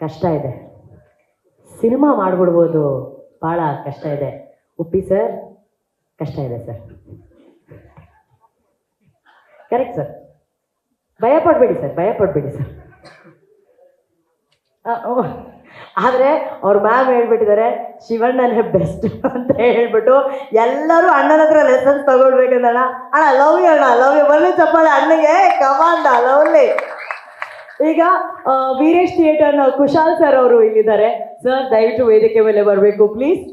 ಕಷ್ಟ ಇದೆ. ಸಿನಿಮಾ ಮಾಡಿಬಿಡ್ಬೋದು, ಭಾಳ ಕಷ್ಟ ಇದೆ. ಉಪ್ಪಿ ಸರ್, ಕಷ್ಟ ಇದೆ ಸರ್. Correct sir. ಭಯ ಪಡಬೇಡಿ ಸರ್, ಭಯ ಪಡಬೇಡಿ ಸರ್. ಆದರೆ ಅವ್ರ ಮ್ಯಾಮ್ ಹೇಳ್ಬಿಟ್ಟಿದ್ದಾರೆ ಶಿವಣ್ಣನೇ ಬೆಸ್ಟ್ ಅಂತ ಹೇಳ್ಬಿಟ್ಟು ಎಲ್ಲರೂ ಅಣ್ಣನ ಹತ್ರ ಲೆಸನ್ಸ್ ತಗೊಳ್ಬೇಕಂದಣ್ಣ. ಅಣ್ಣ ಲವ್ ಯು, ಅಣ್ಣ ಲವ್ ಯು. ಬರ್ಲಿ ಚಪ್ಪಾಳೆ ಅಣ್ಣಗೆ, ಕಮಾಂಡ ಲವ್ಲಿ. ಈಗ ವೀರೇಶ್ ಥಿಯೇಟರ್ನ ಕುಶಾಲ್ ಸರ್ ಅವರು ಇಲ್ಲಿದ್ದಾರೆ. ಸರ್ ದಯವಿಟ್ಟು ವೇದಿಕೆ ಮೇಲೆ ಬರಬೇಕು ಪ್ಲೀಸ್.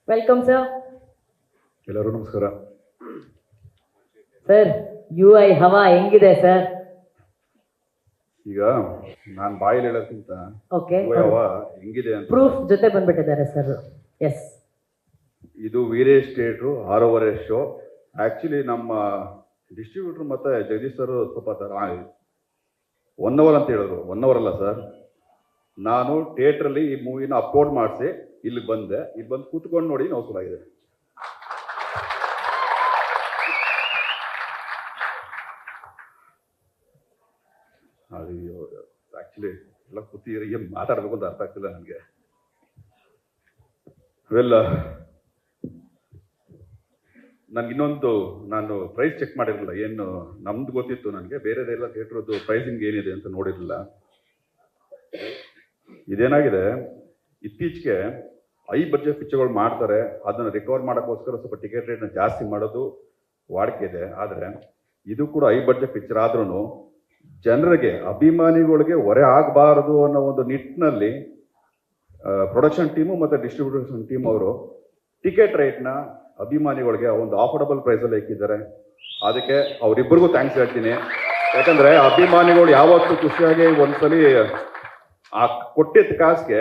Welcome sir. ಎಲ್ಲರೂ ನಮಸ್ಕಾರ ಸರ್. UI ಹವಾ ಹೆಂಗಿದೆ ಸರ್? ಈಗ ನಾನು ಬಾಯಲ್ಲಿ ಹೇಳೋಕ್ಕಿಂತ ಓಕೆ, ಹವಾ ಹೆಂಗಿದೆ ಅಂತ ಪ್ರೂಫ್ ಜೊತೆ ಬಂದ್ಬಿಟ್ಟಿದ್ದಾರೆ ಸರ್. ಎಸ್, ಇದು ವೀರೇಶ್ ಥಿಯೇಟ್ರು 6:30 ಶೋ. ಆ್ಯಕ್ಚುಲಿ ನಮ್ಮ ಡಿಸ್ಟ್ರಿಬ್ಯೂಟ್ರು ಮತ್ತು ಜಗದೀಶ್ ಸರ್ ಸ್ವಲ್ಪ 1 ಅವರ್ ಅಂತ ಹೇಳಿದ್ರು. 1 ಅವರ್ ಅಲ್ಲ ಸರ್, ನಾನು ಥಿಯೇಟ್ರಲ್ಲಿ ಈ ಮೂವಿನ ಅಪ್ಲೋಡ್ ಮಾಡಿಸಿ ಇಲ್ಲಿ ಬಂದೆ. ಇಲ್ಲಿ ಬಂದು ಕೂತ್ಕೊಂಡು ನೋಡಿ ನೋವುಸಲಾಗಿದೆ. ಅದು ಆ್ಯಕ್ಚುಲಿ ಎಲ್ಲ ಕೂತಿದ್ರೆ ಏನು ಮಾತಾಡಬೇಕು ಅಂತ ಅರ್ಥ ಆಗ್ತಿಲ್ಲ ನನಗೆ. ವೆಲ್, ನನಗೆ ಇನ್ನೊಂದು, ನಾನು ಪ್ರೈಸ್ ಚೆಕ್ ಮಾಡಿರಲಿಲ್ಲ. ಏನು ನಮ್ದು ಗೊತ್ತಿತ್ತು ನನಗೆ, ಬೇರೆದೆಲ್ಲ ಥಿಯೇಟ್ರದ್ದು ಪ್ರೈಸಿಂಗ್ ಏನಿದೆ ಅಂತ ನೋಡಿರಲಿಲ್ಲ. ಇದೇನಾಗಿದೆ, ಇತ್ತೀಚೆಗೆ ಹೈ ಬಡ್ಜೆಟ್ ಪಿಕ್ಚರ್ಗಳು ಮಾಡ್ತಾರೆ, ಅದನ್ನು ರಿಕವರ್ ಮಾಡೋಕ್ಕೋಸ್ಕರ ಸ್ವಲ್ಪ ಟಿಕೆಟ್ ರೇಟ್ನ ಜಾಸ್ತಿ ಮಾಡೋದು ವಾಡಿಕೆ ಇದೆ. ಆದರೆ ಇದು ಕೂಡ ಹೈ ಬಡ್ಜೆಟ್ ಪಿಕ್ಚರ್ ಆದ್ರೂ ಜನರಿಗೆ, ಅಭಿಮಾನಿಗಳಿಗೆ ಹೊರೆ ಆಗಬಾರದು ಅನ್ನೋ ಒಂದು ನಿಟ್ಟಿನಲ್ಲಿ ಪ್ರೊಡಕ್ಷನ್ ಟೀಮು ಮತ್ತು ಡಿಸ್ಟ್ರಿಬ್ಯೂಷನ್ ಟೀಮ್ ಅವರು ಟಿಕೆಟ್ ರೇಟ್ನ ಅಭಿಮಾನಿಗಳಿಗೆ ಒಂದು ಆಫರ್ಡಬಲ್ ಪ್ರೈಸಲ್ಲಿ ಇಕ್ಕಿದ್ದಾರೆ. ಅದಕ್ಕೆ ಅವರಿಬ್ಬರಿಗೂ ಥ್ಯಾಂಕ್ಸ್ ಹೇಳ್ತೀನಿ. ಯಾಕಂದರೆ ಅಭಿಮಾನಿಗಳು ಯಾವತ್ತೂ ಖುಷಿಯಾಗಿ ಒಂದ್ಸಲಿ ಆ ಕೊಟ್ಟಿದ್ದ ಕಾಸಿಗೆ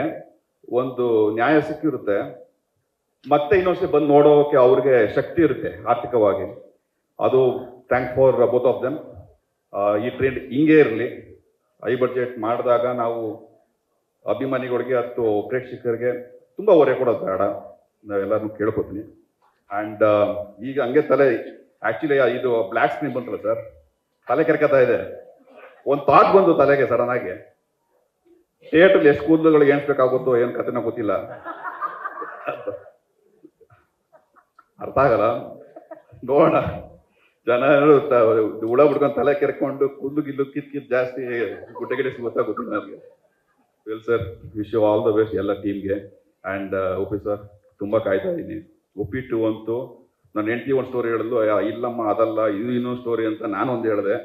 ಒಂದು ನ್ಯಾಯ ಸಿಕ್ಕಿರುತ್ತೆ, ಮತ್ತೆ ಇನ್ನೊಂದ್ಸಲಿ ಬಂದು ನೋಡೋಕೆ ಅವ್ರಿಗೆ ಶಕ್ತಿ ಇರುತ್ತೆ ಆರ್ಥಿಕವಾಗಿ. ಅದು thank for both of them. ಈ ಟ್ರೆಂಡ್ ಹಿಂಗೇ ಇರಲಿ. ಹೈ ಬಡ್ಜೆಟ್ ಮಾಡಿದಾಗ ನಾವು ಅಭಿಮಾನಿಗಳಿಗೆ ಅಥವಾ ಪ್ರೇಕ್ಷಕರಿಗೆ ತುಂಬ ಹೊರೆ ಕೊಡೋದು ಬೇಡ, ನಾವೆಲ್ಲರೂ ಕೇಳ್ಕೊತೀನಿ. ಆ್ಯಂಡ್ ಈಗ ಹಂಗೆ ತಲೆ, ಆ್ಯಕ್ಚುಲಿ ಇದು ಬ್ಲ್ಯಾಕ್ ಸ್ಕ್ರೀನ್ ಬಂತಲ್ಲ ಸರ್, ತಲೆ ಕೆರ್ಕತ್ತಾ ಇದೆ. ಒಂದು ಥಾಟ್ ಬಂದು ತಲೆಗೆ ಸಡನ್ ಆಗಿ, ಥಿಯೇಟ್ರಲ್ಲಿ ಎಷ್ಟು ಕೂದಲುಗಳಿಗೆ ಎಣಿಸ್ಬೇಕಾಗುತ್ತೋ ಏನು ಕಥೆನೋ ಗೊತ್ತಿಲ್ಲ, ಅರ್ಥ ಆಗಲ್ಲ. ನೋಡೋಣ, ಜನ ಹುಳ ಬಿಡ್ಕೊಂಡು ತಲೆ ಕೆರ್ಕೊಂಡು ಕೂದಲು ಗಿಲ್ಲು ಕಿತ್ ಜಾಸ್ತಿ ಗುಡ್ಡೆ ಗಿಡ ಗೊತ್ತಾಗುತ್ತೆ ನನಗೆ. Well sir, wish you all the best ಎಲ್ಲ ಟೀಮ್ಗೆ. ಆ್ಯಂಡ್ ಉಪ್ಪಿ ಸರ್, ತುಂಬ ಕಾಯ್ತಾ ಇದ್ದೀನಿ. ಉಪ್ಪಿಟ್ಟು ಅಂತೂ ನನ್ನ ಹೆಂಡತಿ ಒಂದು ಸ್ಟೋರಿ ಹೇಳಿದ್ಲು, ಇಲ್ಲಮ್ಮ ಅದಲ್ಲ ಇದು ಇನ್ನೊಂದು ಸ್ಟೋರಿ ಅಂತ ನಾನು ಒಂದು ಹೇಳಿದೆ.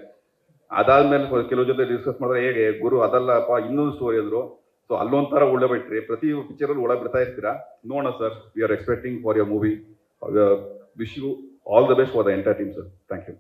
ಅದಾದ್ಮೇಲೆ ಕೆಲವು ಜೊತೆ ಡಿಸ್ಕಸ್ ಮಾಡಿದ್ರೆ, ಹೇಗೆ ಗುರು ಅದಲ್ಲಪ್ಪ ಇನ್ನೊಂದು ಸ್ಟೋರಿ ಅಂದರು. ಸೊ ಅಲ್ಲೊಂಥರ ಉಳ್ಳೆ ಬಿಟ್ರಿ, ಪ್ರತಿ ಪಿಕ್ಚರಲ್ಲಿ ಉಳ್ಳ ಬಿಡ್ತಾ ಇರ್ತೀರಾ. ನೋಡೋಣ sir, we are expecting for your movie. Wish you all the best for the entire team sir. Thank you.